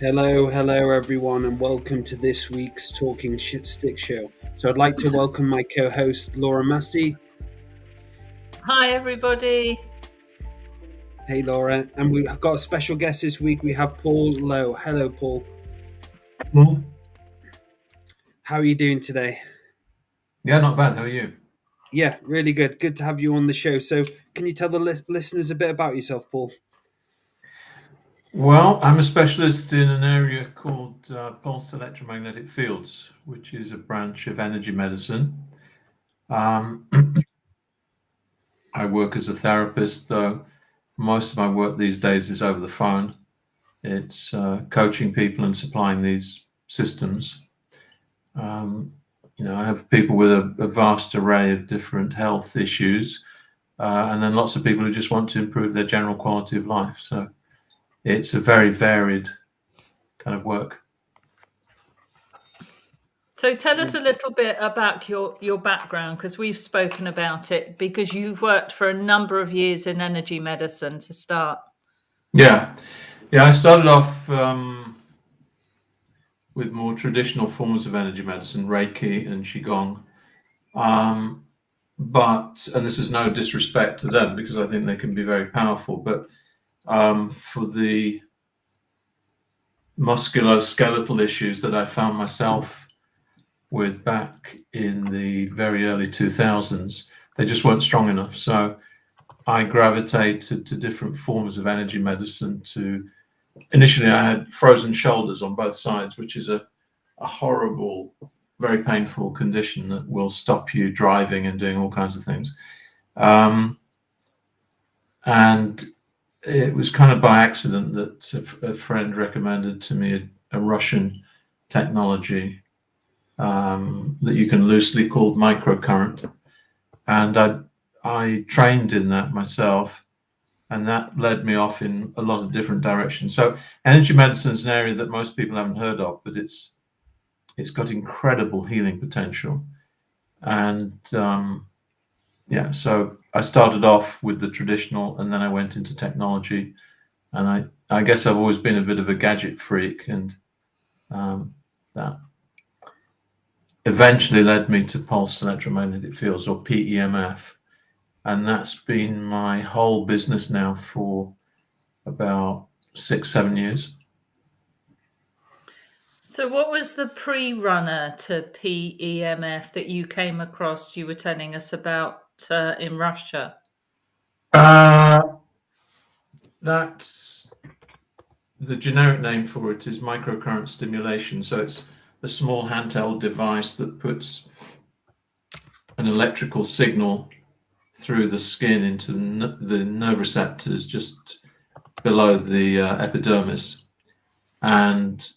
Hello everyone, and welcome to this week's Talking Shit Stick Show. So I'd like to welcome my co-host Laura Massey. Hi everybody. Hey Laura, and we've got a special guest this week. We have Paul Lowe. Hello Paul. How are you doing today? Yeah, not bad. How are you? Yeah, really good. Good to have you on the show. So can you tell the listeners a bit about yourself, Paul? Well, I'm a specialist in an area called pulsed electromagnetic fields, which is a branch of energy medicine. I work as a therapist, though most of my work these days is over the phone. It's coaching people and supplying these systems. I have people with a vast array of different health issues, and then lots of people who just want to improve their general quality of life. So it's a very varied kind of work. So tell us a little bit about your background, because we've spoken about it, because you've worked for a number of years in energy medicine to start. Yeah. I started off with more traditional forms of energy medicine, Reiki and Qigong. And this is no disrespect to them because I think they can be very powerful, but for the musculoskeletal issues that I found myself with back in the very early 2000s, they just weren't strong enough. So I gravitated to different forms of energy medicine. Initially I had frozen shoulders on both sides, which is a horrible, very painful condition that will stop you driving and doing all kinds of things. And it was kind of by accident that a friend recommended to me a Russian technology that you can loosely call microcurrent. And I trained in that myself, and that led me off in a lot of different directions. So energy medicine is an area that most people haven't heard of, but it's got incredible healing potential. And so I started off with the traditional, and then I went into technology. And I guess I've always been a bit of a gadget freak, and that eventually led me to pulsed electromagnetic fields, or PEMF. And that's been my whole business now for about 6-7 years. So what was the pre-runner to PEMF that you came across, you were telling us about in Russia? That's the generic name for it is microcurrent stimulation. So it's a small handheld device that puts an electrical signal through the skin into the nerve receptors just below the epidermis, and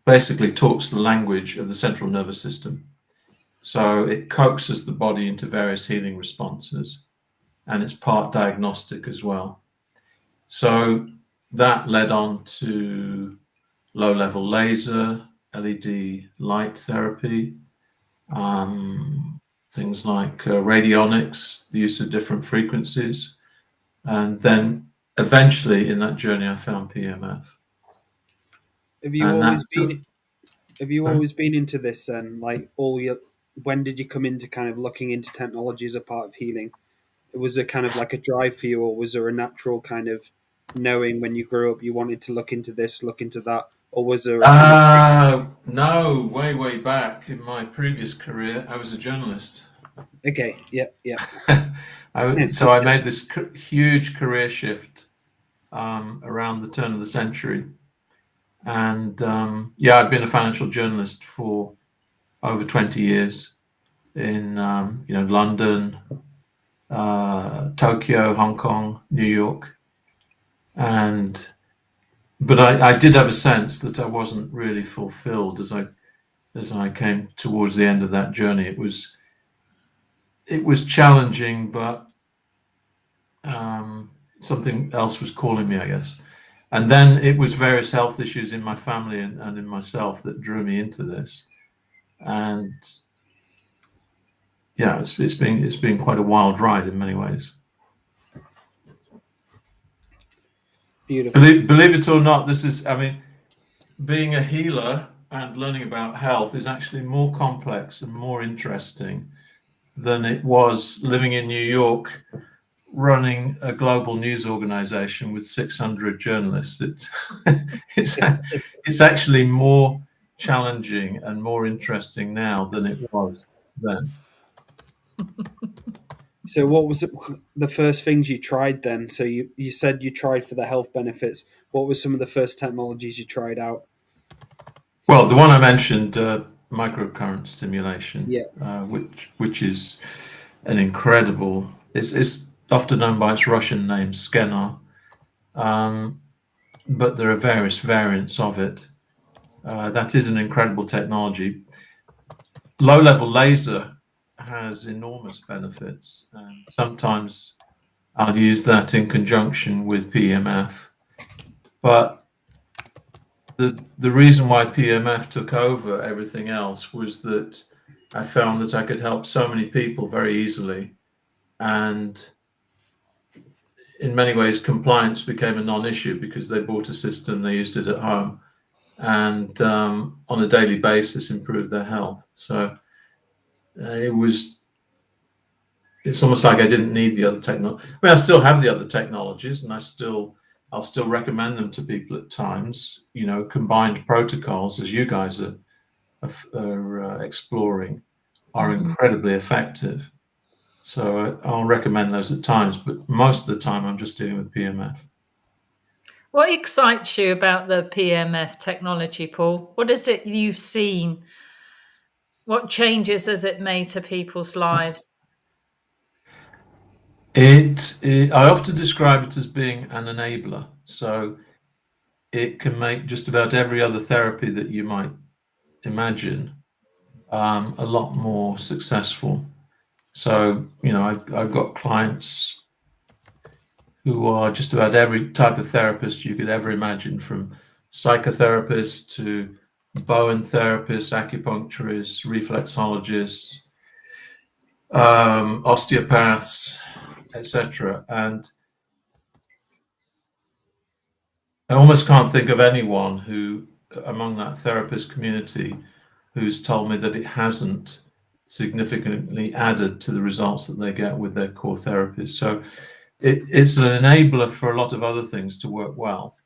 basically talks the language of the central nervous system. So it coaxes the body into various healing responses, and it's part diagnostic as well. So that led on to low-level laser, LED light therapy, things like radionics, the use of different frequencies. And then eventually in that journey, I found PEMF. Have you always been into this then? When did you come into kind of looking into technology as a part of healing? Was there kind of like a drive for you, or was there a natural kind of knowing when you grew up you wanted to look into this, look into that? Or was there no, way back in my previous career, I was a journalist. Okay, yeah. So I made this huge career shift around the turn of the century. And I've been a financial journalist for over 20 years in London, Tokyo, Hong Kong, New York. But I did have a sense that I wasn't really fulfilled as I came towards the end of that journey. It was challenging, but something else was calling me, I guess. And then it was various health issues in my family and in myself that drew me into this. And yeah, it's been quite a wild ride in many ways. Beautiful. Believe it or not, this is, being a healer and learning about health is actually more complex and more interesting than it was living in New York, running a global news organization with 600 journalists. It's actually more challenging and more interesting now than it was then. So what was the first things you tried then? So you said you tried for the health benefits. What were some of the first technologies you tried out? Well, the one I mentioned, microcurrent stimulation, Yeah. which is an incredible. It's often known by its Russian name, Skenar, but there are various variants of it. That is an incredible technology. Low-level laser has enormous benefits, and sometimes I'll use that in conjunction with PEMF. But the reason why PEMF took over everything else was that I found that I could help so many people very easily, and in many ways compliance became a non-issue because they bought a system, they used it at home, and on a daily basis improved their health. So it's almost like I didn't need the other technology. I mean, I still have the other technologies, and I'll still recommend them to people at times. You know, combined protocols, as you guys are exploring, are incredibly effective. So I'll recommend those at times, but most of the time I'm just dealing with PMF. What excites you about the PMF technology, Paul? What is it you've seen? What changes has it made to people's lives? I often describe it as being an enabler. So it can make just about every other therapy that you might imagine a lot more successful. So, you know, I've got clients who are just about every type of therapist you could ever imagine, from psychotherapists to Bowen therapists, acupuncturists, reflexologists, osteopaths, etc. And I almost can't think of anyone who, among that therapist community, who's told me that it hasn't significantly added to the results that they get with their core therapies. So it's an enabler for a lot of other things to work well.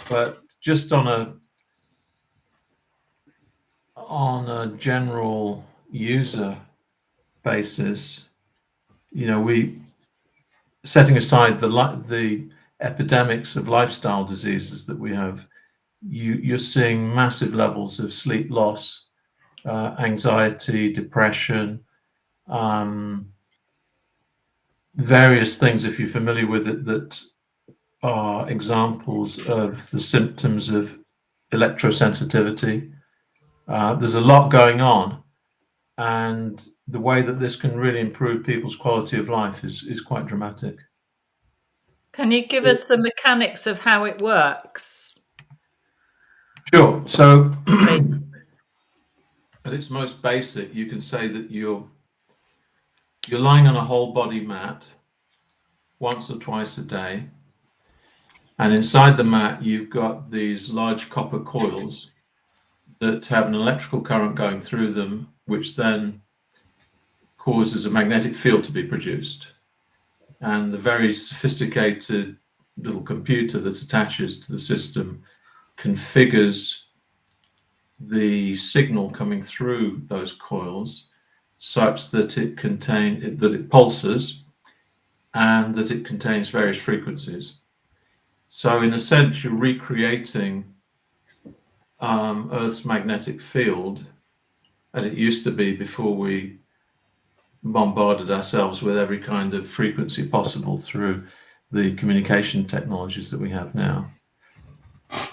But just on a general user basis, you know, we, setting aside the epidemics of lifestyle diseases that we have, you're seeing massive levels of sleep loss, anxiety, depression, various things, if you're familiar with it, that are examples of the symptoms of electrosensitivity. There's a lot going on, and the way that this can really improve people's quality of life is quite dramatic. Can you give us the mechanics of how it works? Sure. So at its most basic, you can say that you're lying on a whole body mat once or twice a day, and inside the mat you've got these large copper coils that have an electrical current going through them, which then causes a magnetic field to be produced. And the very sophisticated little computer that attaches to the system configures the signal coming through those coils such that it pulses and that it contains various frequencies. So in a sense, you're recreating Earth's magnetic field as it used to be before we bombarded ourselves with every kind of frequency possible through the communication technologies that we have now.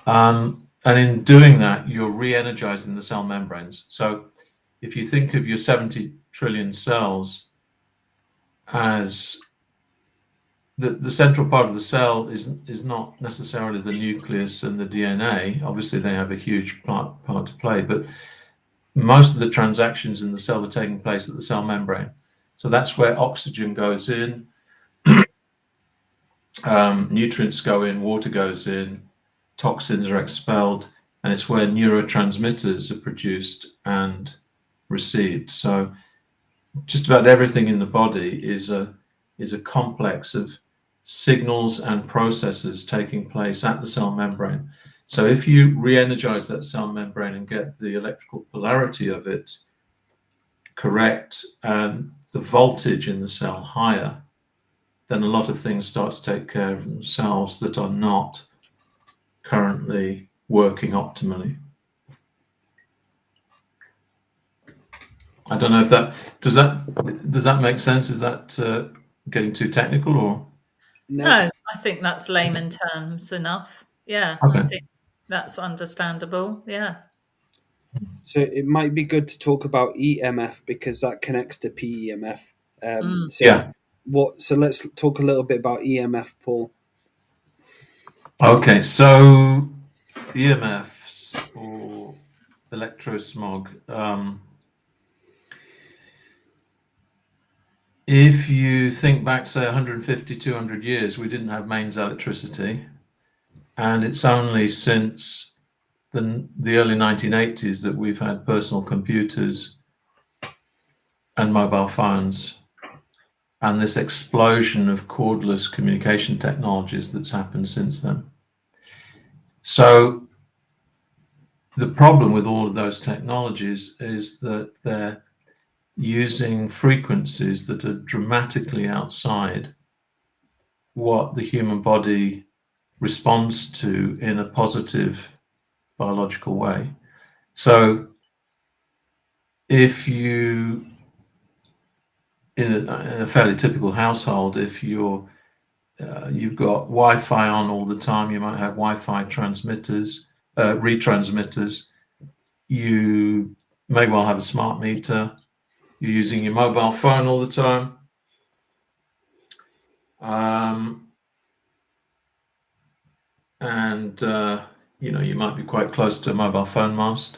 And in doing that, you're re-energizing the cell membranes. So if you think of your 70 trillion cells as the central part of the cell is not necessarily the nucleus and the DNA. Obviously, they have a huge part to play, but most of the transactions in the cell are taking place at the cell membrane. So that's where oxygen goes in, nutrients go in, water goes in, toxins are expelled, and it's where neurotransmitters are produced and received. So just about everything in the body is a complex of signals and processes taking place at the cell membrane. So if you re-energize that cell membrane and get the electrical polarity of it correct and the voltage in the cell higher, then a lot of things start to take care of themselves that are not currently working optimally. I don't know if that does that make sense? Is that getting too technical, or? No, I think that's layman terms enough. Yeah, Okay. I think that's understandable. Yeah. So it might be good to talk about EMF because that connects to PEMF. Yeah. So let's talk a little bit about EMF, Paul. Okay, so EMFs or electrosmog. If you think back, say, 150, 200 years, we didn't have mains electricity. And it's only since the early 1980s that we've had personal computers and mobile phones, and this explosion of cordless communication technologies that's happened since then. So the problem with all of those technologies is that they're using frequencies that are dramatically outside what the human body responds to in a positive biological way. So if you, in a fairly typical household, if you've got Wi-Fi on all the time, you might have Wi-Fi transmitters, retransmitters. You may well have a smart meter. You're using your mobile phone all the time. And you might be quite close to a mobile phone mast.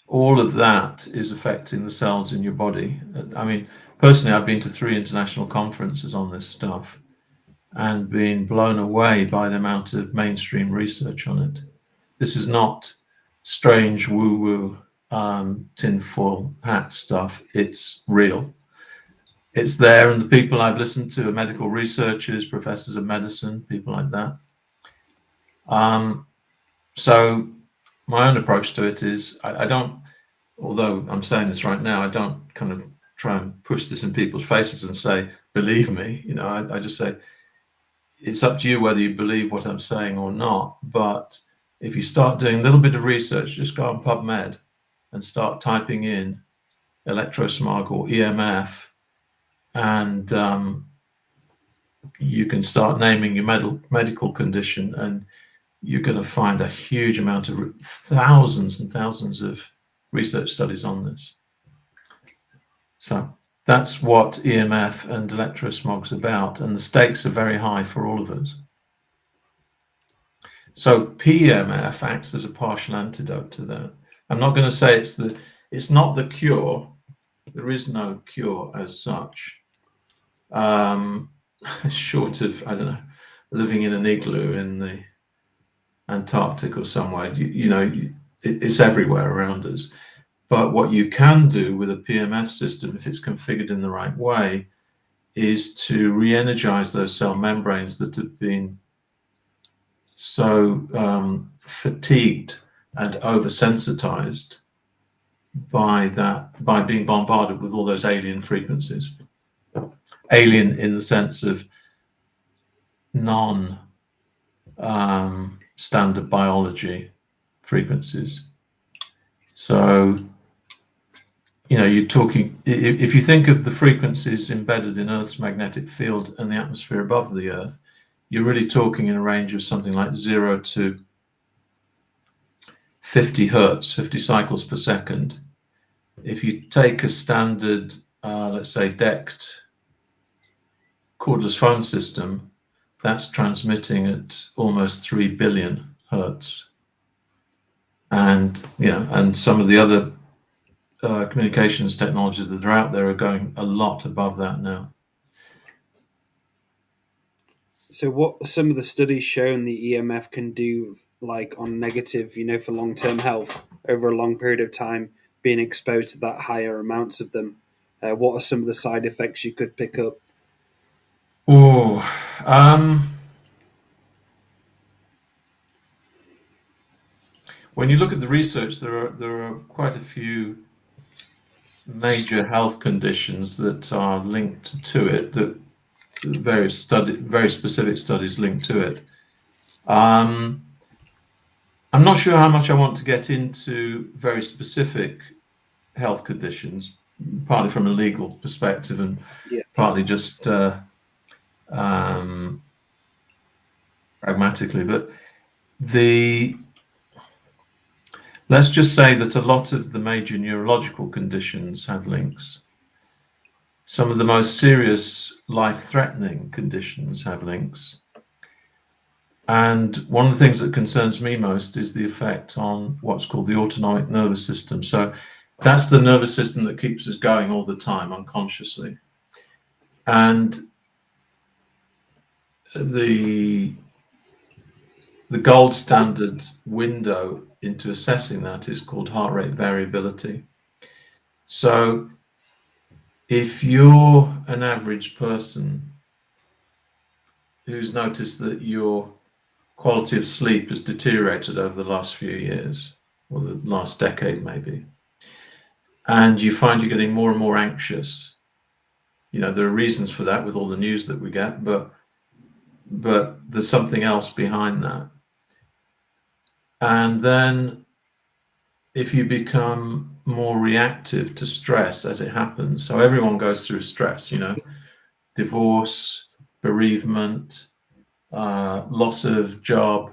All of that is affecting the cells in your body. I mean, personally, I've been to 3 international conferences on this stuff and been blown away by the amount of mainstream research on it. This is not strange woo-woo tinfoil hat stuff. It's real. It's there, and the people I've listened to are medical researchers, professors of medicine, people like that. So my own approach to it is I don't, although I'm saying this right now, I don't kind of try and push this in people's faces and say, believe me. I just say, it's up to you whether you believe what I'm saying or not. But if you start doing a little bit of research, just go on PubMed and start typing in electrosmog or EMF, and you can start naming your medical condition, and you're going to find a huge amount of thousands and thousands of research studies on this. So that's what EMF and electrosmog's about, and the stakes are very high for all of us. So PEMF acts as a partial antidote to that. I'm not going to say it's not the cure. There is no cure as such. Short of, I don't know, living in an igloo in the Antarctic or somewhere, it's everywhere around us. But what you can do with a PEMF system, if it's configured in the right way, is to re-energize those cell membranes that have been so fatigued and oversensitized by being bombarded with all those alien frequencies. Alien in the sense of non-standard biology frequencies. So, you're talking, if you think of the frequencies embedded in Earth's magnetic field and the atmosphere above the Earth, you're really talking in a range of something like 0 to 50 hertz, 50 cycles per second. If you take a standard, let's say, DECT cordless phone system, that's transmitting at almost 3 billion hertz. And, and some of the other communications technologies that are out there are going a lot above that now. So what some of the studies shown the EMF can do, like on negative, for long-term health over a long period of time, being exposed to that higher amounts of them? What are some of the side effects you could pick up? Oh, when you look at the research, there are quite a few major health conditions that are linked to it, that very specific studies linked to it. I'm not sure how much I want to get into very specific health conditions, partly from a legal perspective and Yeah. partly just pragmatically. But let's just say that a lot of the major neurological conditions have links. Some of the most serious life-threatening conditions have links. And one of the things that concerns me most is the effect on what's called the autonomic nervous system. So that's the nervous system that keeps us going all the time unconsciously. And the gold standard window into assessing that is called heart rate variability. So if you're an average person who's noticed that your quality of sleep has deteriorated over the last few years, or the last decade maybe, and you find you're getting more and more anxious, there are reasons for that with all the news that we get, but there's something else behind that. And then if you become more reactive to stress as it happens, so everyone goes through stress, divorce, bereavement, loss of job,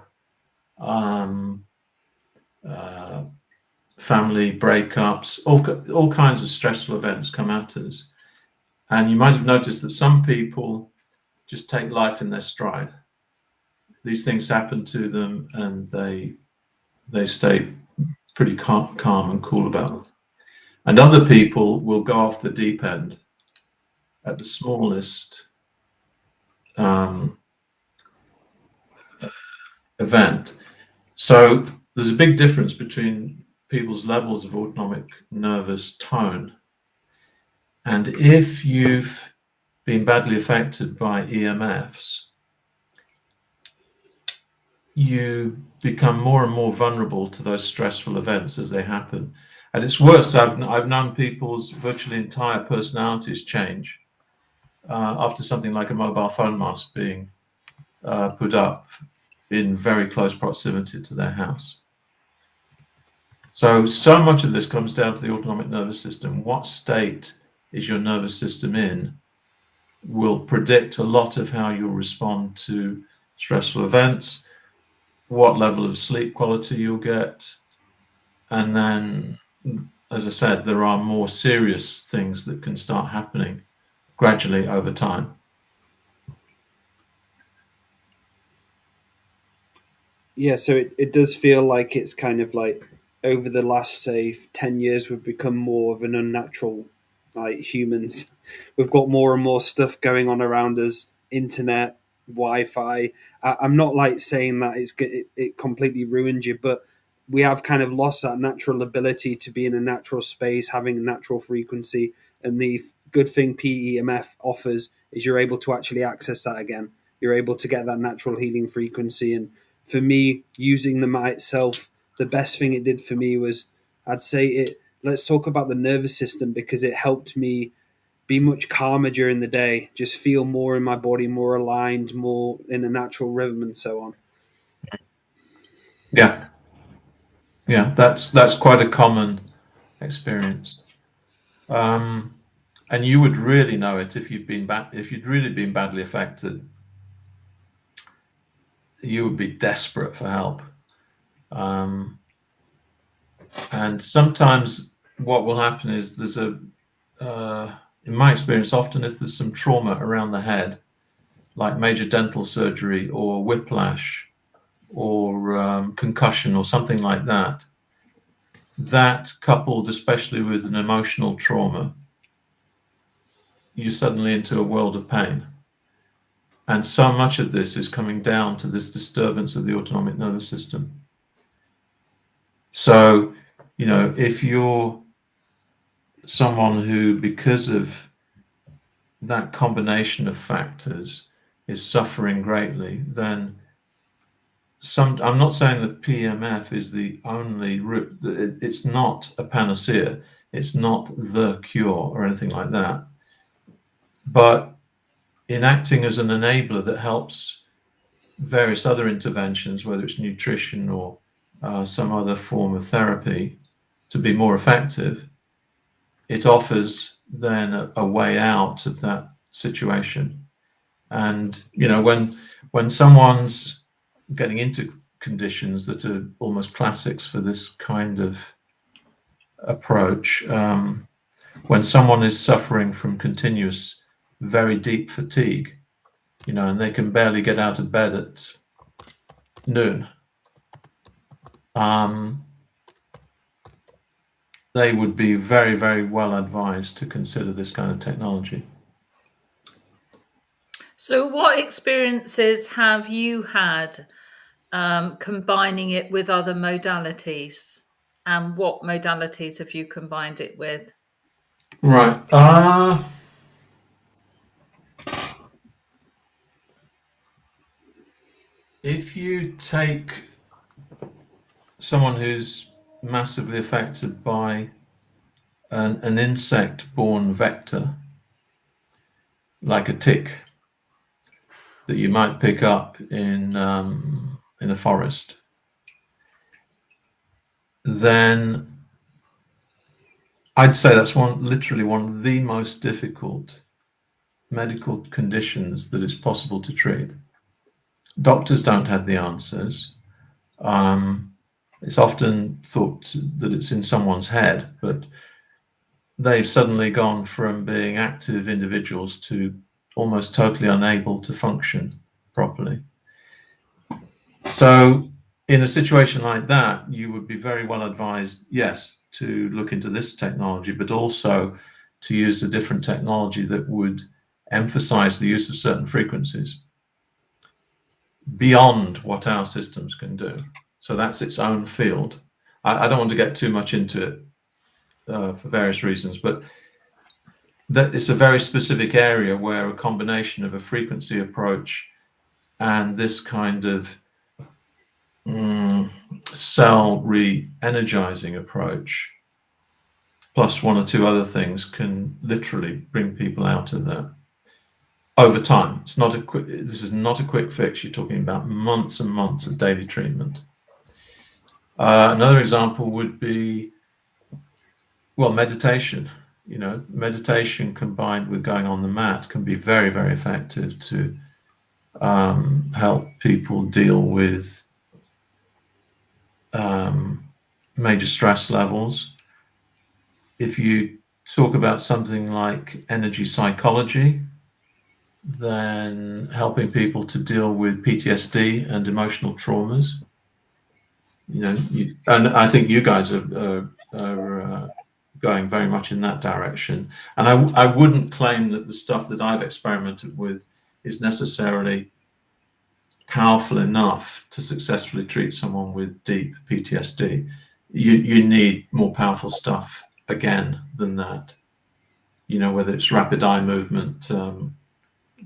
family breakups, all kinds of stressful events come at us. And you might have noticed that some people just take life in their stride. These things happen to them and they stay pretty calm and cool about it. And other people will go off the deep end at the smallest event. So there's a big difference between people's levels of autonomic nervous tone. And if you've been badly affected by EMFs, you become more and more vulnerable to those stressful events as they happen. And it's worse. I've known people's virtually entire personalities change after something like a mobile phone mast being put up in very close proximity to their house. So much of this comes down to the autonomic nervous system. What state is your nervous system in will predict a lot of how you'll respond to stressful events, what level of sleep quality you'll get, and then, as I said, there are more serious things that can start happening gradually over time. Yeah, so it does feel like it's kind of like over the last, say, 10 years, we've become more of an unnatural, like humans. We've got more and more stuff going on around us, internet, Wi-Fi. I'm not like saying that it completely ruined you, but we have kind of lost that natural ability to be in a natural space, having a natural frequency. And the good thing PEMF offers is you're able to actually access that again. You're able to get that natural healing frequency. And for me, using the mat itself, the best thing it did for me was, I'd say let's talk about the nervous system, because it helped me be much calmer during the day, just feel more in my body, more aligned, more in a natural rhythm, and so on. Yeah, that's quite a common experience. And you would really know it if you'd really been badly affected. You would be desperate for help. And sometimes what will happen is there's in my experience, often if there's some trauma around the head, like major dental surgery or whiplash or concussion or something like that, that coupled especially with an emotional trauma, you're suddenly into a world of pain. And so much of this is coming down to this disturbance of the autonomic nervous system. So, if you're someone who, because of that combination of factors, is suffering greatly, then I'm not saying that PEMF is the only route. It's not a panacea. It's not the cure or anything like that. But in acting as an enabler that helps various other interventions, whether it's nutrition or some other form of therapy, to be more effective, it offers then a way out of that situation. And when someone's getting into conditions that are almost classics for this kind of approach, when someone is suffering from continuous, very deep fatigue, and they can barely get out of bed at noon, they would be very, very well advised to consider this kind of technology. So what experiences have you had combining it with other modalities? And what modalities have you combined it with? Right. If you take someone who's massively affected by an insect-borne vector, like a tick that you might pick up in a forest, then I'd say that's literally one of the most difficult medical conditions that it's possible to treat. Doctors don't have the answers. It's often thought that it's in someone's head, but they've suddenly gone from being active individuals to almost totally unable to function properly. So in a situation like that, you would be very well advised, yes, to look into this technology, but also to use a different technology that would emphasize the use of certain frequencies beyond what our systems can do. So that's its own field. I don't want to get too much into it for various reasons, but that it's a very specific area where a combination of a frequency approach and this kind of cell re-energizing approach, plus one or two other things, can literally bring people out of that over time. This is not a quick fix. You're talking about months and months of daily treatment. Another example would be, meditation. Meditation combined with going on the mat can be very, very effective to help people deal with major stress levels. If you talk about something like energy psychology, then helping people to deal with PTSD and emotional traumas. And I think you guys are going very much in that direction. And I wouldn't claim that the stuff that I've experimented with is necessarily powerful enough to successfully treat someone with deep PTSD. You need more powerful stuff again than that. Whether it's rapid eye movement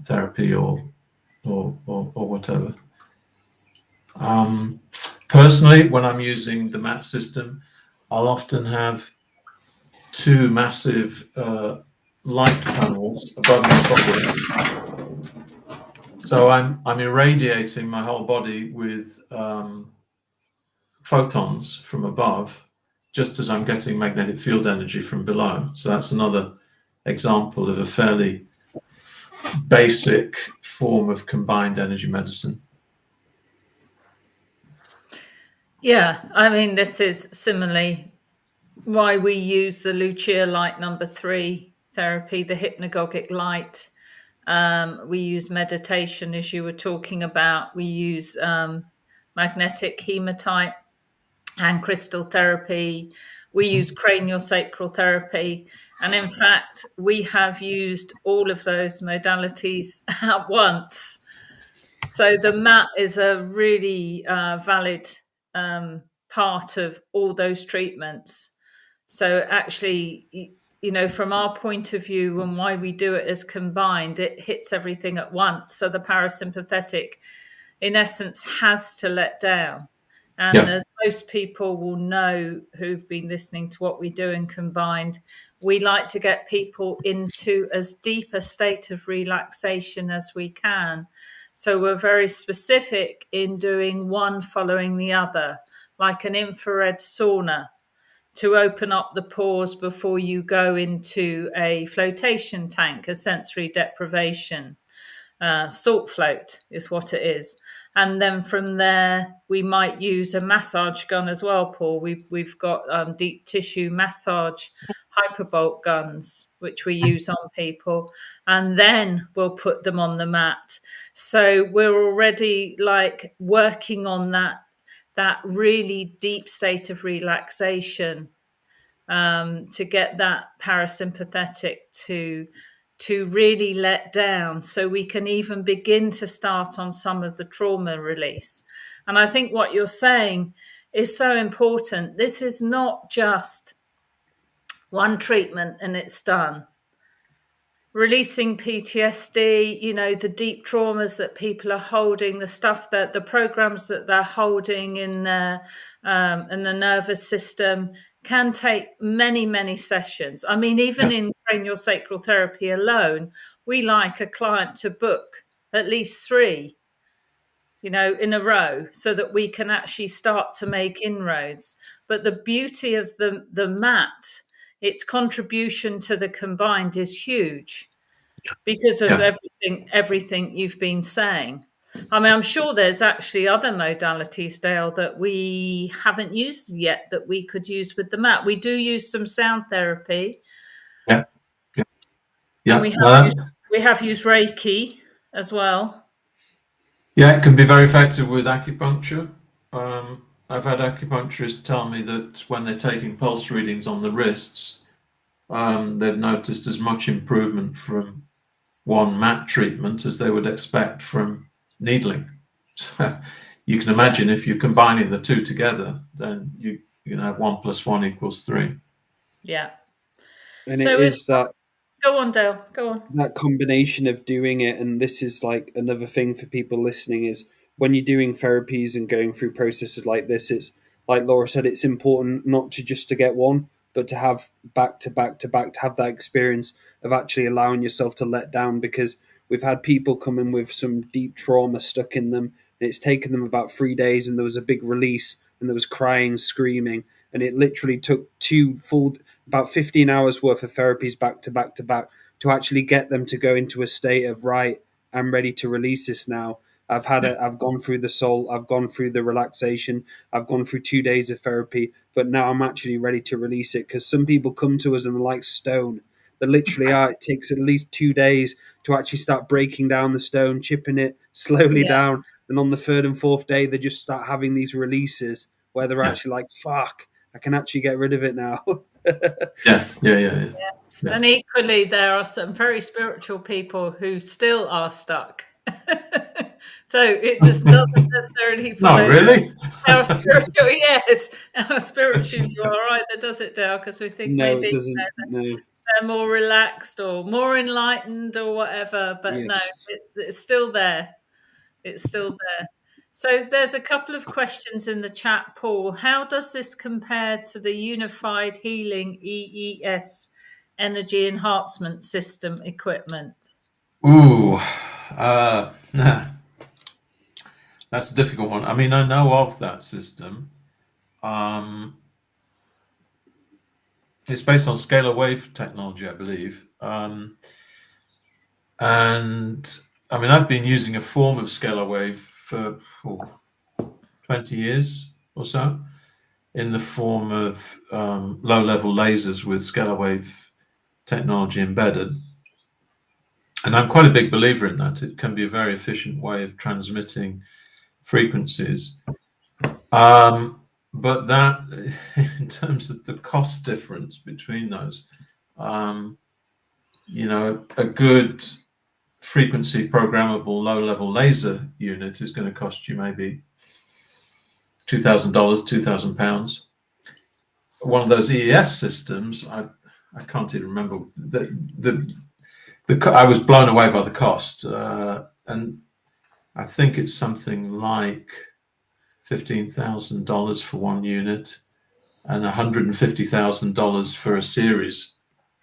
therapy or whatever. Personally, when I'm using the mat system, I'll often have two massive light panels above my body. So I'm irradiating my whole body with photons from above, just as I'm getting magnetic field energy from below. So that's another example of a fairly basic form of combined energy medicine. Yeah, I mean, this is similarly why we use the Lucia light number 3 therapy, the hypnagogic light. We use meditation, as you were talking about. We use magnetic hematite and crystal therapy. We use craniosacral therapy. And in fact, we have used all of those modalities at once So the mat is a really valid part of all those treatments. So actually, from our point of view and why we do it as combined, it hits everything at once. So the parasympathetic, in essence, has to let down. And as most people will know who've been listening to what we do in combined, we like to get people into as deep a state of relaxation as we can. So we're very specific in doing one following the other, like an infrared sauna, to open up the pores before you go into a flotation tank, a sensory deprivation. Salt float is what it is. And then from there, we might use a massage gun as well, Paul. We've got deep tissue massage hyperbolt guns, which we use on people. And then we'll put them on the mat. So we're already like working on that really deep state of relaxation to get that parasympathetic to really let down, so we can even begin to start on some of the trauma release. And I think what you're saying is so important. This is not just one treatment and it's done. Releasing PTSD, the deep traumas that people are holding, the stuff that the programs that they're holding in the nervous system can take many, many sessions. I mean, even in craniosacral therapy alone, we like a client to book at least 3, in a row, so that we can actually start to make inroads. But the beauty of the mat, its contribution to the combined is huge because of everything you've been saying. I mean, I'm sure there's actually other modalities, Dale, that we haven't used yet that we could use with the mat. We do use some sound therapy. Yeah. And we have used Reiki as well. Yeah, it can be very effective with acupuncture. I've had acupuncturists tell me that when they're taking pulse readings on the wrists, they've noticed as much improvement from one mat treatment as they would expect from needling. So you can imagine if you're combining the two together, then you can have 1 + 1 = 3. Yeah. And so it is that. Go on, Dale. Go on. That combination of doing it, and this is like another thing for people listening, is when you're doing therapies and going through processes like this, it's like Laura said, it's important not to get one, but to have back to back to back, to have that experience of actually allowing yourself to let down, because we've had people come in with some deep trauma stuck in them, and it's taken them about 3 days, and there was a big release, and there was crying, screaming, and it literally took about 15 hours worth of therapies back to back to back to actually get them to go into a state of, right, I'm ready to release this now. I've gone through the soul, I've gone through the relaxation, I've gone through 2 days of therapy, but now I'm actually ready to release it. Because some people come to us and they're like stone. They literally are. It takes at least 2 days to actually start breaking down the stone, chipping it slowly down. And on the 3rd and 4th day, they just start having these releases where they're actually like, fuck, I can actually get rid of it now. Yeah. And equally, there are some very spiritual people who still are stuck. So it just doesn't necessarily follow. Not really. How spiritual, yes. How spiritual you are either, does it, Dale? Because we think maybe it doesn't. they're more relaxed or more enlightened or whatever. But no, it's still there. It's still there. So there's a couple of questions in the chat, Paul. How does this compare to the Unified Healing EES Energy Enhancement System equipment? Ooh, that's a difficult one. I mean, I know of that system. It's based on scalar wave technology, I believe. And I mean, I've been using a form of scalar wave for 20 years or so, in the form of low-level lasers with scalar wave technology embedded. And I'm quite a big believer in that. It can be a very efficient way of transmitting frequencies. But that, in terms of the cost difference between those, a good frequency programmable low-level laser unit is going to cost you maybe $2,000, £2,000. One of those EES systems, I can't even remember. I was blown away by the cost, and I think it's something like $15,000 for one unit and $150,000 for a series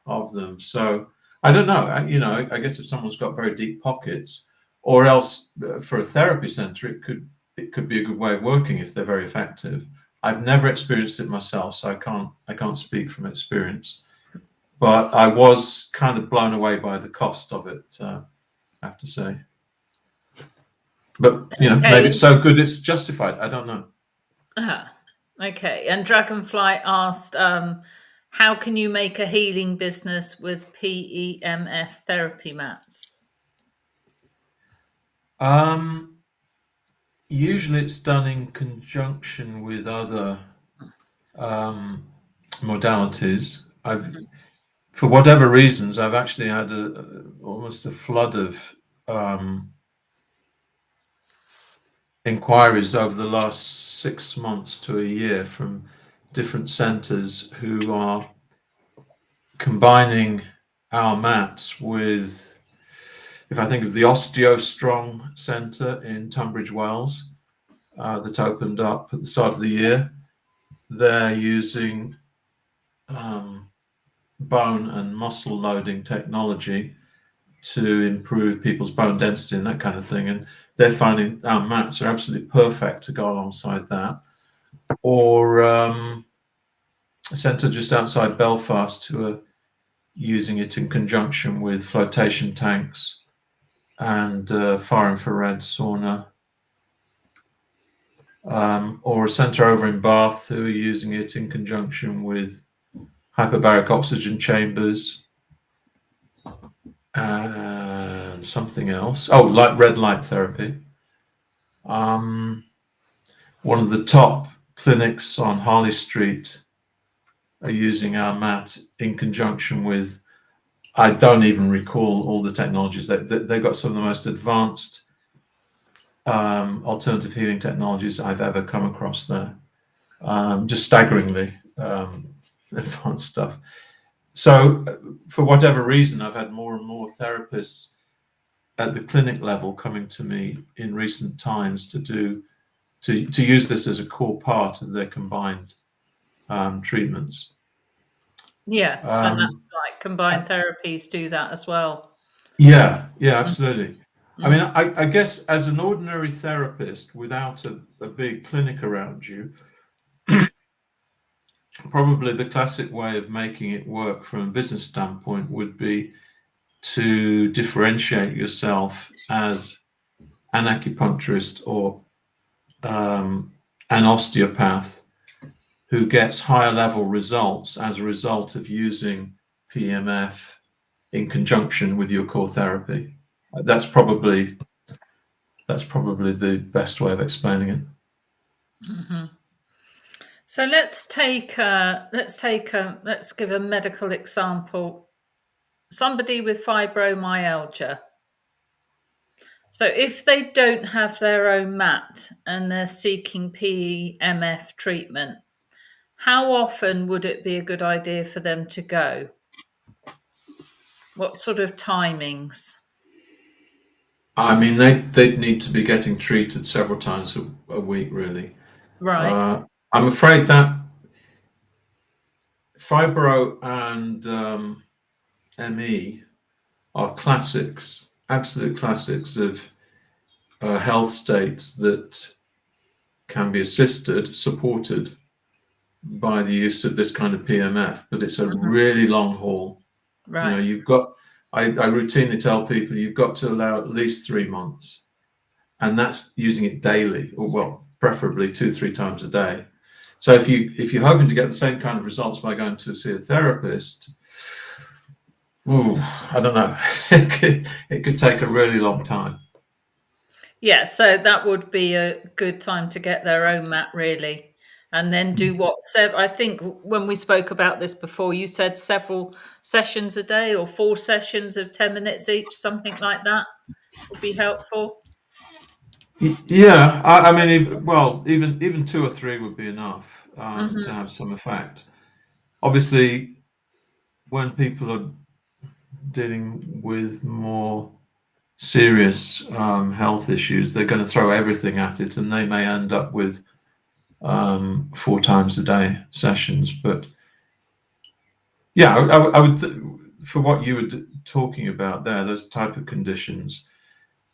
of them. So I don't know. I guess if someone's got very deep pockets, or else for a therapy center, it could be a good way of working if they're very effective. I've never experienced it myself, so I can't speak from experience. But I was kind of blown away by the cost of it, I have to say. But maybe it's so good it's justified. I don't know. Okay. And Dragonfly asked, how can you make a healing business with PEMF therapy mats? Usually it's done in conjunction with other modalities. For whatever reasons, I've actually had almost a flood of inquiries over the last 6 months to a year from different centers who are combining our mats with, if I think of the OsteoStrong Centre in Tunbridge Wells that opened up at the start of the year, they're using bone and muscle loading technology to improve people's bone density and that kind of thing. And they're finding our mats are absolutely perfect to go alongside that. Or a centre just outside Belfast who are using it in conjunction with flotation tanks and far infrared sauna. Or a centre over in Bath who are using it in conjunction with hyperbaric oxygen chambers and something else. Oh, red light therapy. One of the top clinics on Harley Street are using our mat in conjunction with, I don't even recall all the technologies. They've got some of the most advanced alternative healing technologies I've ever come across there. Just staggeringly advanced stuff. So for whatever reason, I've had more and more therapists at the clinic level coming to me in recent times to use this as a core part of their combined treatments. Yeah, and that's like combined therapies do that as well. Yeah, absolutely. I mean, I guess as an ordinary therapist without a big clinic around you, probably the classic way of making it work from a business standpoint would be to differentiate yourself as an acupuncturist or an osteopath who gets higher level results as a result of using PEMF in conjunction with your core therapy. That's probably the best way of explaining it. Mm-hmm. So let's give a medical example. Somebody with fibromyalgia. So if they don't have their own mat and they're seeking PEMF treatment, how often would it be a good idea for them to go? What sort of timings? I mean, they'd need to be getting treated several times a week, really. Right. I'm afraid that fibro and ME are classics, absolute classics of health states that can be supported by the use of this kind of PMF, but it's a really long haul. Right. I routinely tell people you've got to allow at least 3 months, and that's using it daily, or well, preferably 2-3 times a day. So if you're hoping to get the same kind of results by going to see a therapist, I don't know, it could take a really long time. Yeah, so that would be a good time to get their own mat, really. and then do what? I think when we spoke about this before, you said several sessions a day or 4 sessions of 10 minutes each, something like that would be helpful. Yeah, I mean, even 2 or 3 would be enough to have some effect. Obviously, when people are dealing with more serious health issues, they're going to throw everything at it, and they may end up with 4 times a day sessions. But yeah, I would for what you were talking about there, those type of conditions,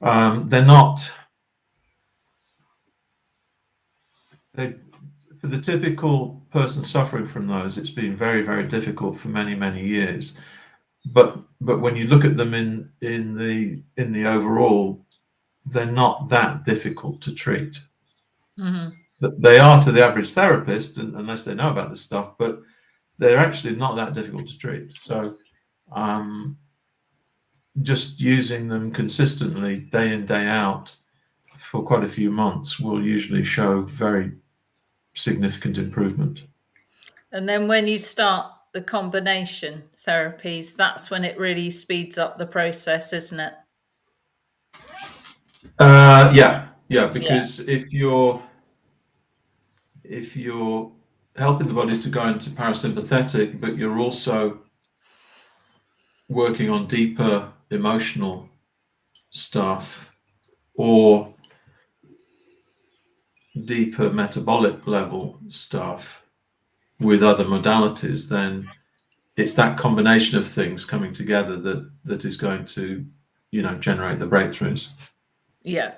they're not. For the typical person suffering from those, it's been very, very difficult for many, many years. But when you look at them in the overall, they're not that difficult to treat. They are to the average therapist, unless they know about this stuff, but they're actually not that difficult to treat. So just using them consistently day in, day out for quite a few months will usually show very significant improvement. And then when you start the combination therapies, that's when it really speeds up the process, isn't it? Yeah, because if you're helping the bodies to go into parasympathetic, but you're also working on deeper emotional stuff or deeper metabolic level stuff with other modalities, then it's that combination of things coming together that is going to, generate the breakthroughs. Yeah,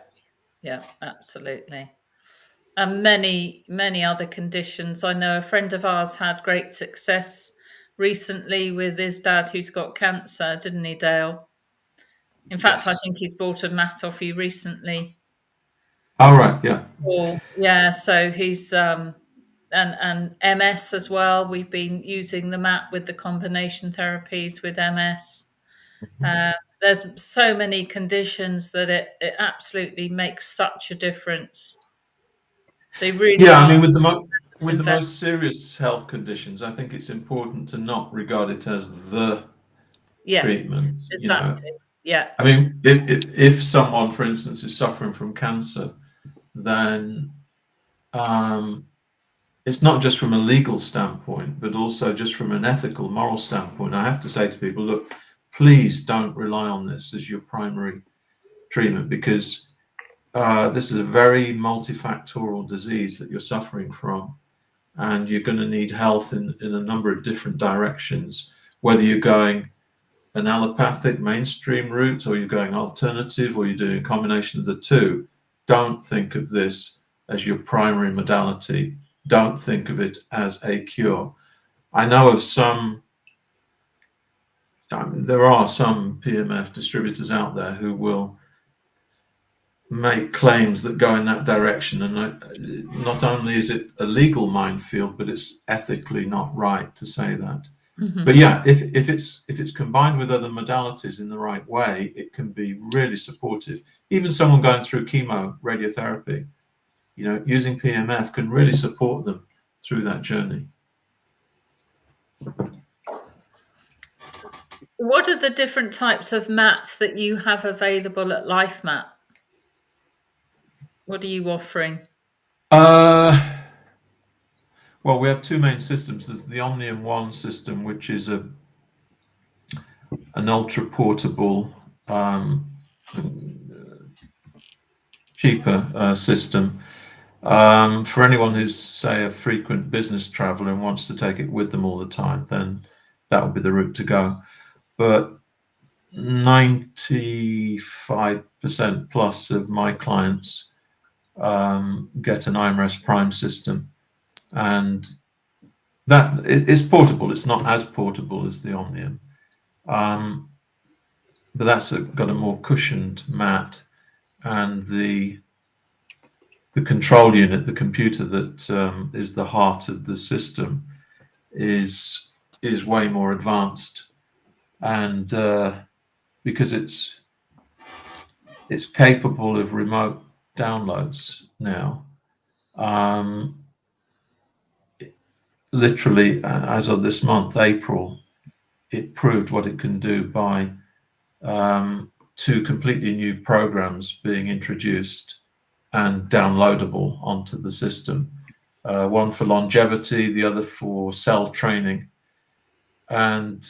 absolutely. And many other conditions. I know a friend of ours had great success recently with his dad who's got cancer, didn't he, Dale? In fact, I think he's bought a mat off you recently. All right, yeah. Yeah, so he's and MS as well. We've been using the mat with the combination therapies with MS. There's so many conditions that it absolutely makes such a difference. They really I are. mean, with the most serious health conditions, I think it's important to not regard it as the treatment. Exactly. Yeah. I mean, if someone, for instance, is suffering from cancer, then it's not just from a legal standpoint, but also just from an ethical, moral standpoint. I have to say to people, look, please don't rely on this as your primary treatment, because this is a very multifactorial disease that you're suffering from, and you're going to need health in a number of different directions, whether you're going an allopathic mainstream route or you're going alternative or you're doing a combination of the two. Don't think of this as your primary modality. Don't think of it as a cure. I know of there are some PEMF distributors out there who will make claims that go in that direction, and not only is it a legal minefield, but it's ethically not right to say that. But yeah, if it's combined with other modalities in the right way, it can be really supportive. Even someone going through chemo radiotherapy, using PEMF can really support them through that journey. What are the different types of mats that you have available at Lifemat? What are you offering? Well, we have 2 main systems. There's the Omnium One system, which is an ultra portable, cheaper system. For anyone who's, say, a frequent business traveler and wants to take it with them all the time, then that would be the route to go. But 95% plus of my clients get an IMRS Prime system, and that it's portable. It's not as portable as the Omnium, but that's got a more cushioned mat, and the control unit, the computer that is the heart of the system, is way more advanced, and because it's capable of remote downloads now, literally, as of this month, April, it proved what it can do by 2 completely new programs being introduced and downloadable onto the system. One for longevity, the other for cell training. And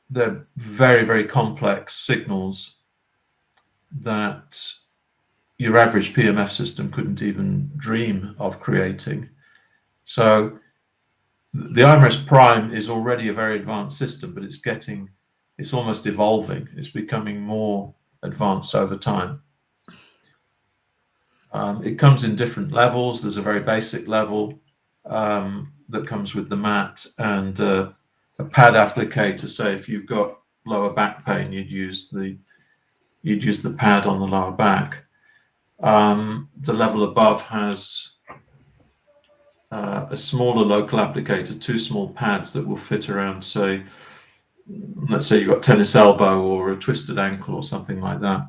they're very, very complex signals that your average PMF system couldn't even dream of creating. So the IMRS Prime is already a very advanced system, but it's almost evolving. It's becoming more advanced over time. It comes in different levels. There's a very basic level that comes with the mat, and a pad applicator. Say if you've got lower back pain, you'd use the pad on the lower back. The level above has a smaller local applicator, 2 small pads that will fit around, say, let's say you've got tennis elbow or a twisted ankle or something like that,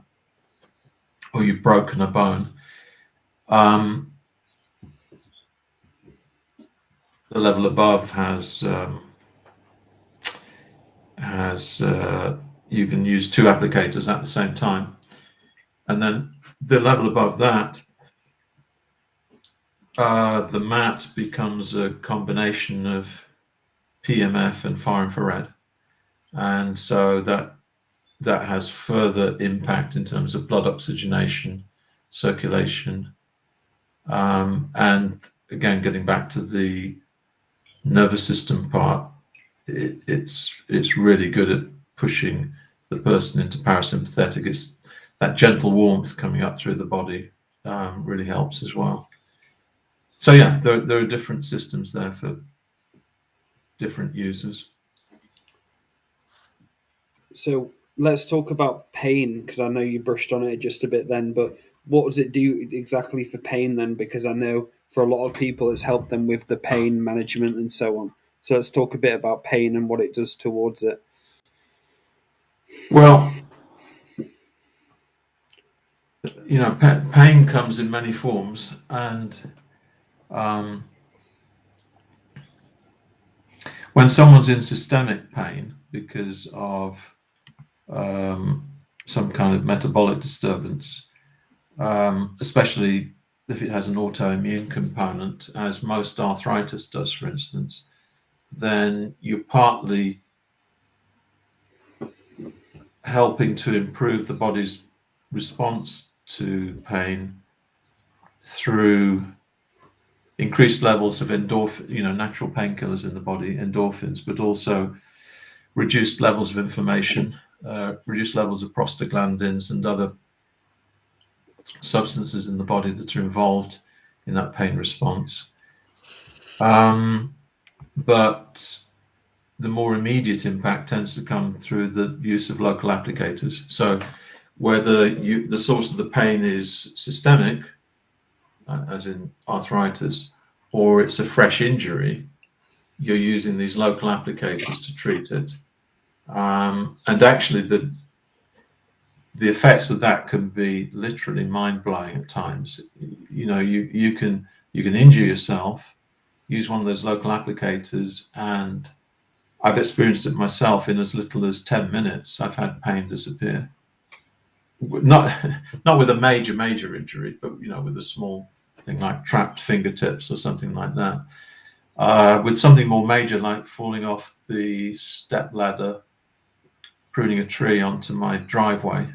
or you've broken a bone. The level above has you can use 2 applicators at the same time, and then the level above that, the mat becomes a combination of PMF and far infrared, and so that has further impact in terms of blood oxygenation, circulation, and again, getting back to the nervous system part, it's really good at pushing the person into parasympathetic. It's that gentle warmth coming up through the body really helps as well. So yeah, there are different systems there for different users. So let's talk about pain, because I know you brushed on it just a bit then, but what does it do exactly for pain then? Because I know for a lot of people it's helped them with the pain management and so on. So let's talk a bit about pain and what it does towards it. Well, you know, pain comes in many forms, and when someone's in systemic pain because of some kind of metabolic disturbance, especially if it has an autoimmune component, as most arthritis does, for instance, then you're partly helping to improve the body's response to pain through increased levels of endorphin, natural painkillers in the body, endorphins, but also reduced levels of inflammation, reduced levels of prostaglandins and other substances in the body that are involved in that pain response. But the more immediate impact tends to come through the use of local applicators. So whether the source of the pain is systemic, as in arthritis, or it's a fresh injury, you're using these local applicators to treat it. And actually the effects of that can be literally mind-blowing at times. You can injure yourself, use one of those local applicators, and I've experienced it myself. In as little as 10 minutes, I've had pain disappear. Not with a major injury, but with a small thing like trapped fingertips or something like that. With something more major, like falling off the step ladder, pruning a tree onto my driveway,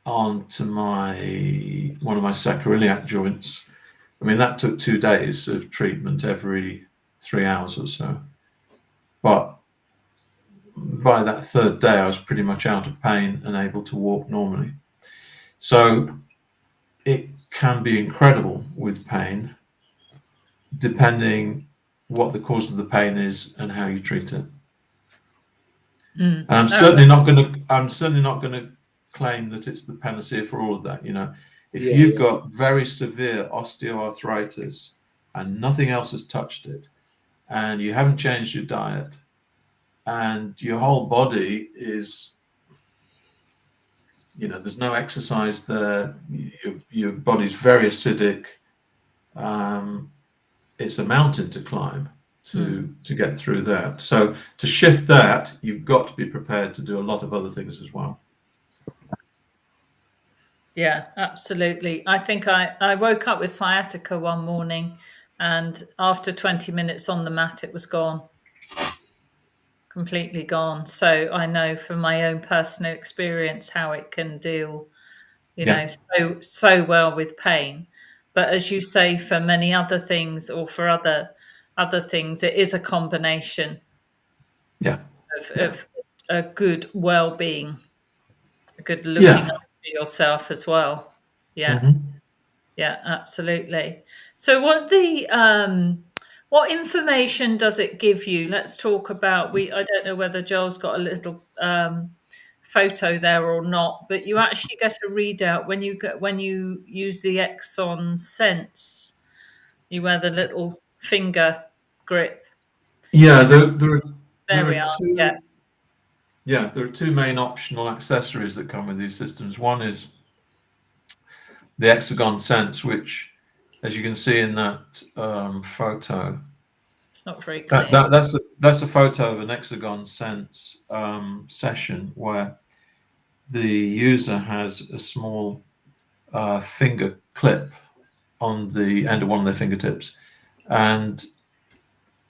onto one of my sacroiliac joints. I mean, that took 2 days of treatment every 3 hours or so. But by that 3rd day, I was pretty much out of pain and able to walk normally. So it can be incredible with pain, depending what the cause of the pain is and how you treat it. And I'm certainly not going to claim that it's the panacea for all of that. If you've got very severe osteoarthritis and nothing else has touched it, and you haven't changed your diet, and your whole body is, there's no exercise there, your body's very acidic, it's a mountain to climb to get through that. So to shift that, you've got to be prepared to do a lot of other things as well. Yeah, absolutely. I think I woke up with sciatica one morning, and after 20 minutes on the mat, it was gone. Completely gone. So I know from my own personal experience how it can deal, so well with pain. But as you say, for many other things, or for other things, it is a combination of a good well-being, a good looking after yourself as well. Yeah. Mm-hmm. Yeah, absolutely. So what information does it give you? Let's talk about I don't know whether Joel's got a little photo there or not, but you actually get a readout when you use the Exon Sense. You wear the little finger grip. Yeah, And there we are. two. Yeah, there are two main optional accessories that come with these systems. One is the Hexagon Sense, which, as you can see in that photo, it's not very clear. That's a photo of an Hexagon Sense session where the user has a small finger clip on the end of one of their fingertips, and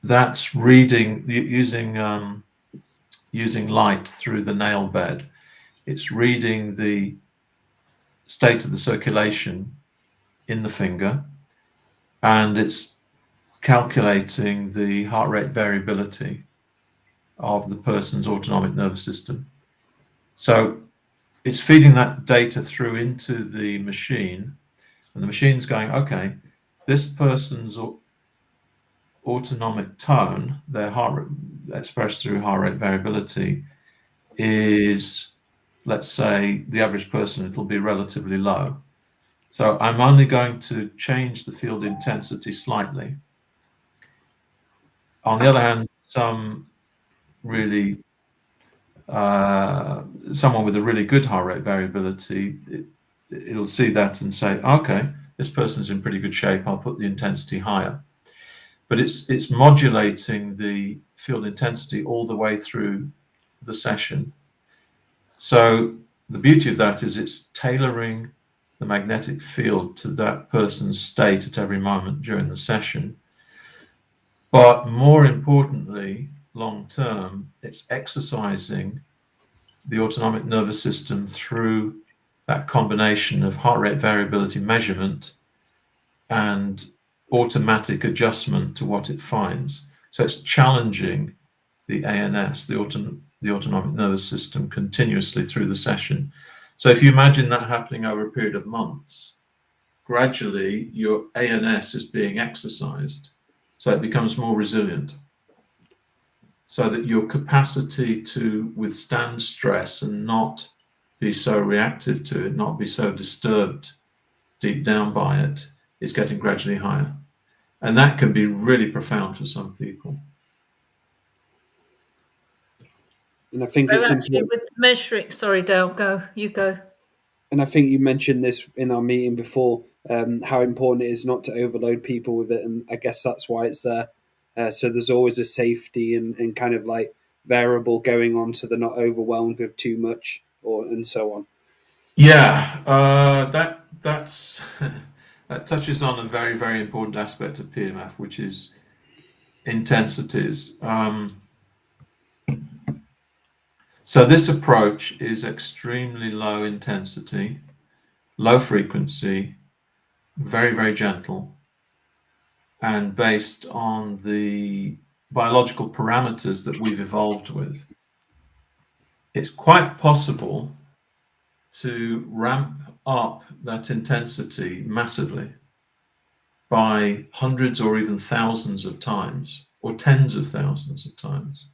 that's reading using light through the nail bed. It's reading the state of the circulation in the finger, and it's calculating the heart rate variability of the person's autonomic nervous system. So it's feeding that data through into the machine, and the machine's going, okay, this person's autonomic tone, their heart rate expressed through heart rate variability, is, let's say, the average person, it'll be relatively low. So I'm only going to change the field intensity slightly. On the other hand, someone with a really good heart rate variability, it'll see that and say, okay, this person's in pretty good shape, I'll put the intensity higher. But it's modulating the field intensity all the way through the session. So the beauty of that is it's tailoring the magnetic field to that person's state at every moment during the session. But more importantly, long term, it's exercising the autonomic nervous system through that combination of heart rate variability measurement and automatic adjustment to what it finds. So it's challenging the ANS, the autonomic nervous system, continuously through the session. So if you imagine that happening over a period of months, gradually your ANS is being exercised, so it becomes more resilient, so that your capacity to withstand stress and not be so reactive to it, not be so disturbed deep down by it, is getting gradually higher. And that can be really profound for some people. And I think so it's actually important. With measuring, sorry, Dale, you go. And I think you mentioned this in our meeting before, how important it is not to overload people with it. And I guess that's why it's there. So there's always a safety and kind of like variable going on, so they're not overwhelmed with too much and so on. Yeah, that's that touches on a very, very important aspect of PEMF, which is intensities. So this approach is extremely low intensity, low frequency, very, very gentle, and based on the biological parameters that we've evolved with. It's quite possible to ramp up that intensity massively by hundreds or even thousands of times, or tens of thousands of times.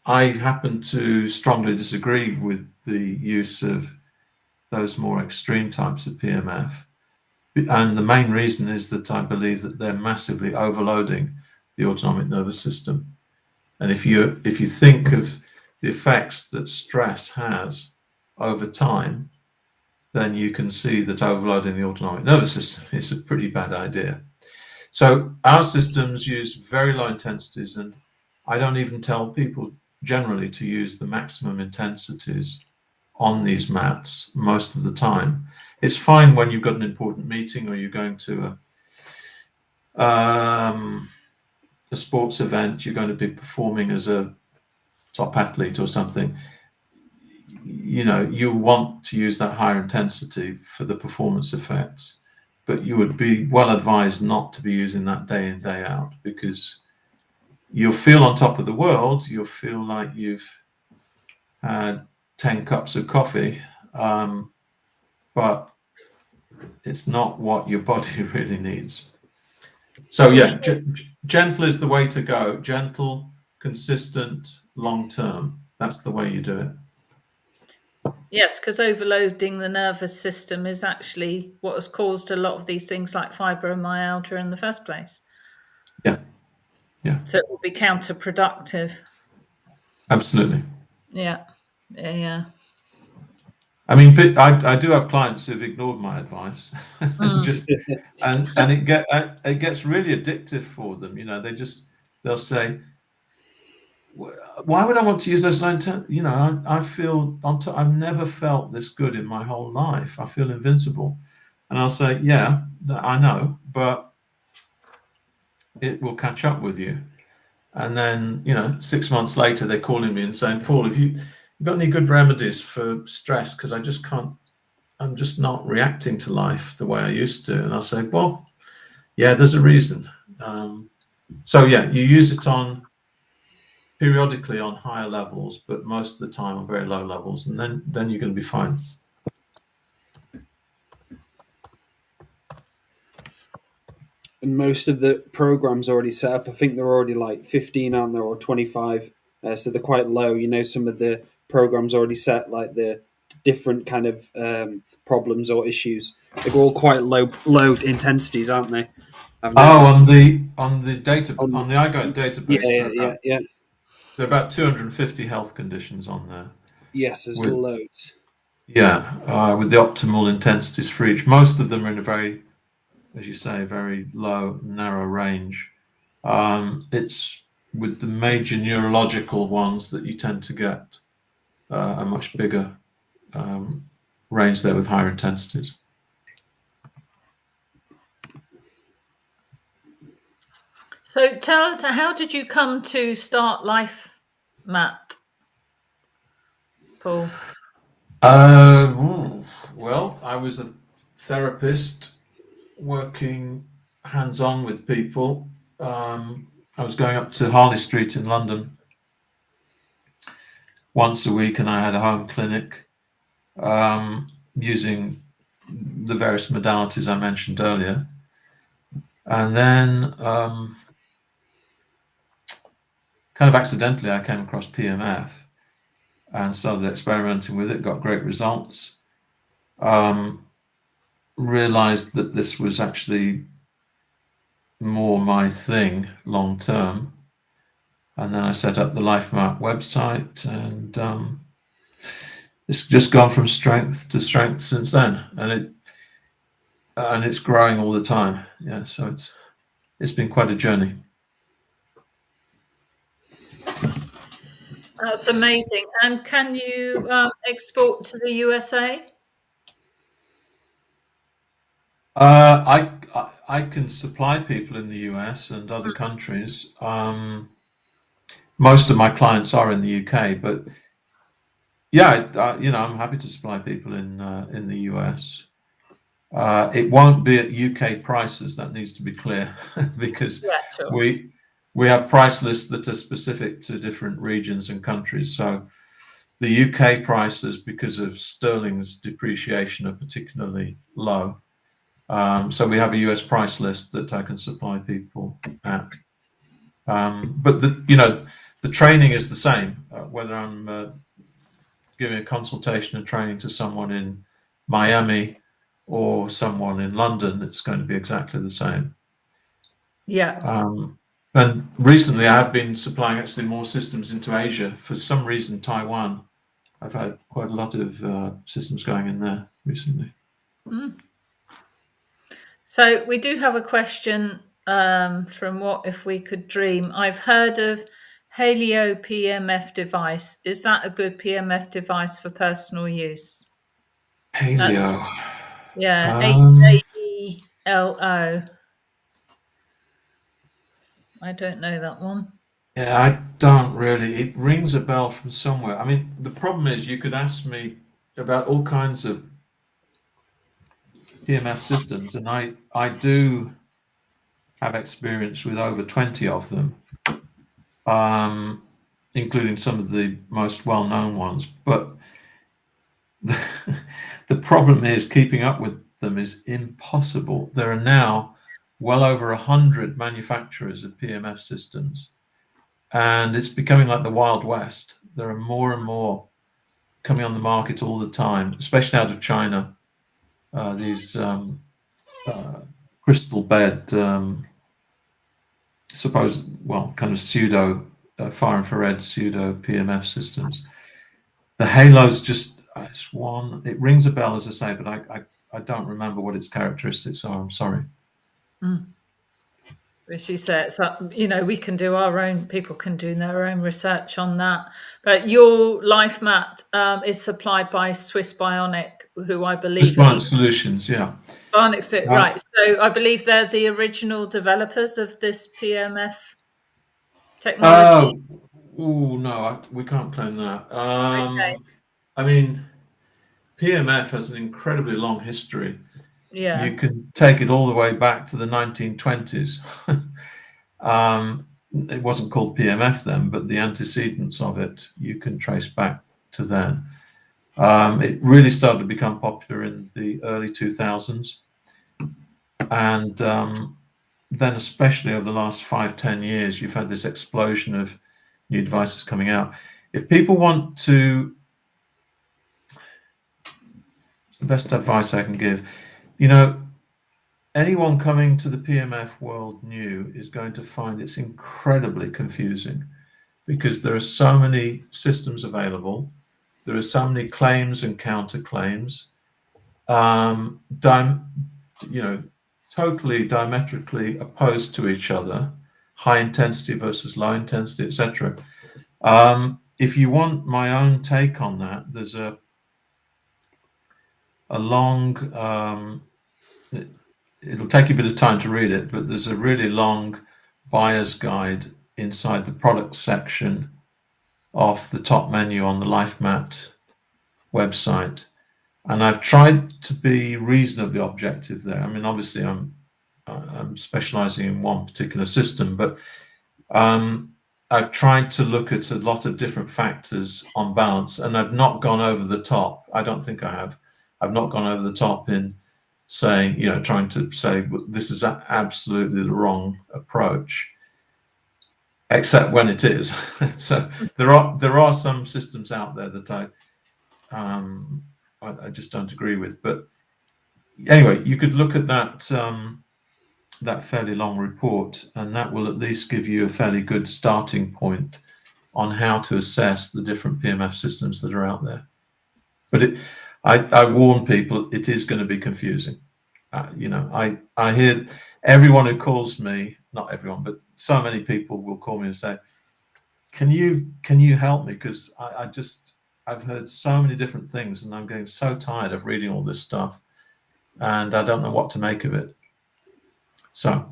I happen to strongly disagree with the use of those more extreme types of PMF. And the main reason is that I believe that they're massively overloading the autonomic nervous system. And if you think of the effects that stress has over time, then you can see that overloading the autonomic nervous system is a pretty bad idea. So our systems use very low intensities, and I don't even tell people generally to use the maximum intensities on these mats most of the time. It's fine when you've got an important meeting or you're going to a sports event, you're going to be performing as a top athlete or something. You know, you want to use that higher intensity for the performance effects, but you would be well advised not to be using that day in, day out, because you'll feel on top of the world. You'll feel like you've had 10 cups of coffee, but it's not what your body really needs. So yeah, gentle is the way to go. Gentle, consistent, long-term. That's the way you do it. Yes, because overloading the nervous system is actually what has caused a lot of these things like fibromyalgia in the first place. Yeah. Yeah. So it will be counterproductive. Absolutely. Yeah. Yeah. I mean, I do have clients who've ignored my advice, just and it gets really addictive for them. You know, they'll say, "Why would I want to use those low intent? You know, I feel I've never felt this good in my whole life. I feel invincible," and I'll say, "Yeah, I know, but it will catch up with you." And then, you know, 6 months later, they're calling me and saying, "Paul, have you got any good remedies for stress? Because I just can't. I'm just not reacting to life the way I used to." And I'll say, "Well, yeah, there's a reason." So yeah, you use it on periodically on higher levels, but most of the time on very low levels, and then you're going to be fine. And most of the programs already set up. I think they're already like 15 on there, or 25. So they're quite low. You know, some of the programs already set, like the different kind of problems or issues. They're all quite low intensities, aren't they? On the data on the iGuide database, Yeah. there are about 250 health conditions on there. Yes, there's loads. Yeah, with the optimal intensities for each. Most of them are in a very, as you say, very low, narrow range. It's with the major neurological ones that you tend to get a much bigger range there with higher intensities. So tell us, how did you come to start Lifemat, Paul? Well, I was a therapist working hands-on with people. I was going up to Harley Street in London once a week, and I had a home clinic using the various modalities I mentioned earlier. And then kind of accidentally, I came across PEMF and started experimenting with it, got great results. Realized that this was actually more my thing long term. And then I set up the Lifemat website, and it's just gone from strength to strength since then. And it's growing all the time. Yeah, so it's been quite a journey. That's amazing. And can you export to the USA? I can supply people in the US and other countries. Most of my clients are in the UK, but yeah, you know, I'm happy to supply people in the US. It won't be at UK prices. That needs to be clear, because we have price lists that are specific to different regions and countries. So the UK prices, because of sterling's depreciation, are particularly low. So we have a US price list that I can supply people at. But the training is the same, whether I'm giving a consultation and training to someone in Miami or someone in London. It's going to be exactly the same. Yeah. And recently I have been supplying actually more systems into Asia. For some reason, Taiwan, I've had quite a lot of systems going in there recently. So we do have a question from What If We Could Dream. I've heard of Haleo PMF device. Is that a good PMF device for personal use? Haleo. Yeah, HAELO. I don't know that one. Yeah, I don't really. It rings a bell from somewhere. I mean, the problem is you could ask me about all kinds of PMF systems, and I do have experience with over 20 of them, including some of the most well-known ones. But the, the problem is keeping up with them is impossible. There are now well over 100 manufacturers of PMF systems, and it's becoming like the Wild West. There are more and more coming on the market all the time, especially out of China. These crystal bed, kind of pseudo far infrared pseudo PMF systems. The Halo's just it's one. It rings a bell, as I say, but I don't remember what its characteristics are. I'm sorry. As you say, it's we can do our own. People can do their own research on that. But your Lifemat is supplied by Swiss Bionic, who I believe Swiss Bionic Solutions, yeah. Bionic, right? So I believe they're the original developers of this PMF technology. Oh no, we can't claim that. Okay. I mean, PMF has an incredibly long history. Yeah. You can take it all the way back to the 1920s. It wasn't called PMF then, but the antecedents of it you can trace back to then. It really started to become popular in the early 2000s, and then especially over the last 5-10 years, you've had this explosion of new devices coming out. If people want to, it's the best advice I can give. Anyone coming to the PMF world new is going to find it's incredibly confusing because there are so many systems available. There are so many claims and counterclaims, totally diametrically opposed to each other, high intensity versus low intensity, etc. If you want my own take on that, there's a long, it'll take you a bit of time to read it, but there's a really long buyer's guide inside the product section of the top menu on the Lifemat website. And I've tried to be reasonably objective there. I mean, obviously I'm specializing in one particular system, but I've tried to look at a lot of different factors on balance, and I've not gone over the top. I don't think I have. I've not gone over the top in saying, trying to say this is absolutely the wrong approach, except when it is. So there are some systems out there that I just don't agree with. But anyway, you could look at that fairly long report, and that will at least give you a fairly good starting point on how to assess the different PMF systems that are out there. But I warn people, it is going to be confusing. I hear everyone who calls me, not everyone, but so many people will call me and say, can you help me? Because I've heard so many different things, and I'm getting so tired of reading all this stuff, and I don't know what to make of it. So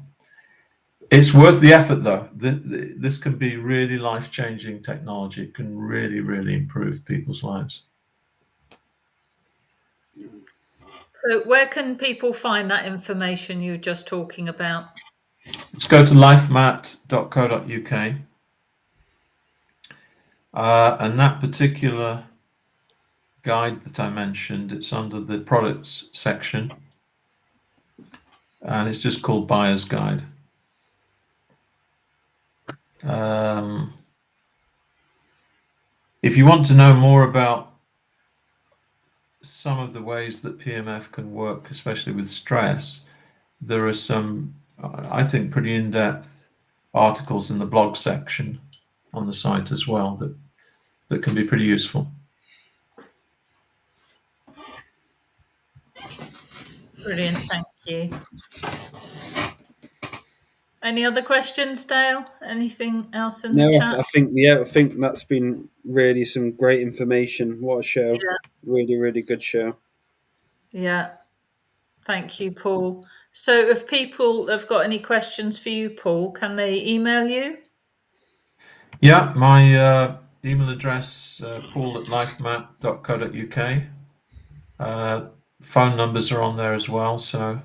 it's worth the effort, though. This can be really life-changing technology. It can really, really improve people's lives. So where can people find that information you're just talking about? Let's go to lifemat.co.uk. And that particular guide that I mentioned, it's under the products section, and it's just called Buyer's Guide. If you want to know more about some of the ways that PMF can work, especially with stress, there are some, I think, pretty in-depth articles in the blog section on the site as well that can be pretty useful. Brilliant, thank you. Any other questions, Dale? Anything else in the chat? I think that's been really some great information. What a show. Yeah. Really, really good show. Yeah. Thank you, Paul. So if people have got any questions for you, Paul, can they email you? Yeah, my email address, paul@lifemat.co.uk. Phone numbers are on there as well. So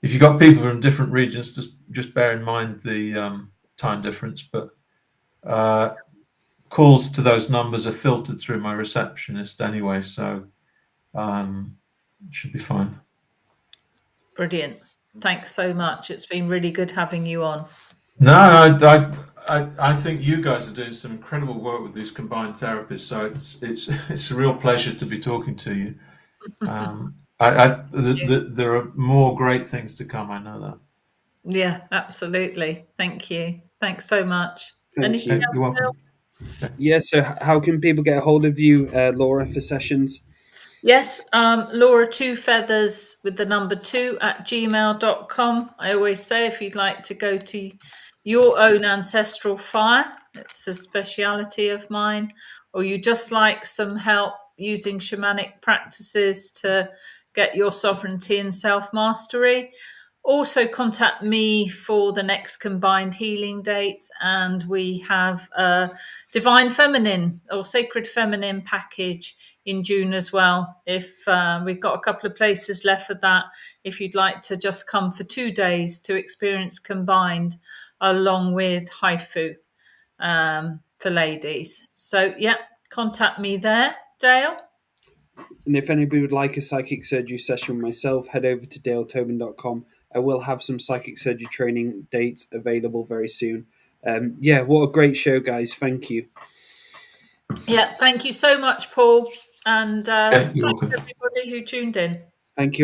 if you've got people from different regions, just bear in mind the time difference. But calls to those numbers are filtered through my receptionist anyway, so it should be fine. Brilliant. Thanks so much. It's been really good having you on. No, I think you guys are doing some incredible work with these combined therapies. So it's a real pleasure to be talking to you. There are more great things to come. I know that. Yeah, absolutely. Thank you. Thanks so much. Thank you. You're welcome. Yeah, so how can people get a hold of you, Laura, for sessions? Yes, Laura 2feathers with the number 2 at gmail.com. I always say if you'd like to go to your own ancestral fire, it's a speciality of mine, or you just like some help using shamanic practices to get your sovereignty and self-mastery, also contact me for the next combined healing date. And we have a divine feminine or sacred feminine package in June as well. If we've got a couple of places left for that, if you'd like to just come for 2 days to experience combined along with haifu for ladies. So yeah, contact me there, Dale. And if anybody would like a psychic surgery session with myself, head over to daletobin.com. I will have some psychic surgery training dates available very soon. Yeah, what a great show, guys. Thank you. Yeah, thank you so much, Paul. And thanks welcome. everybody who tuned in. Thank you.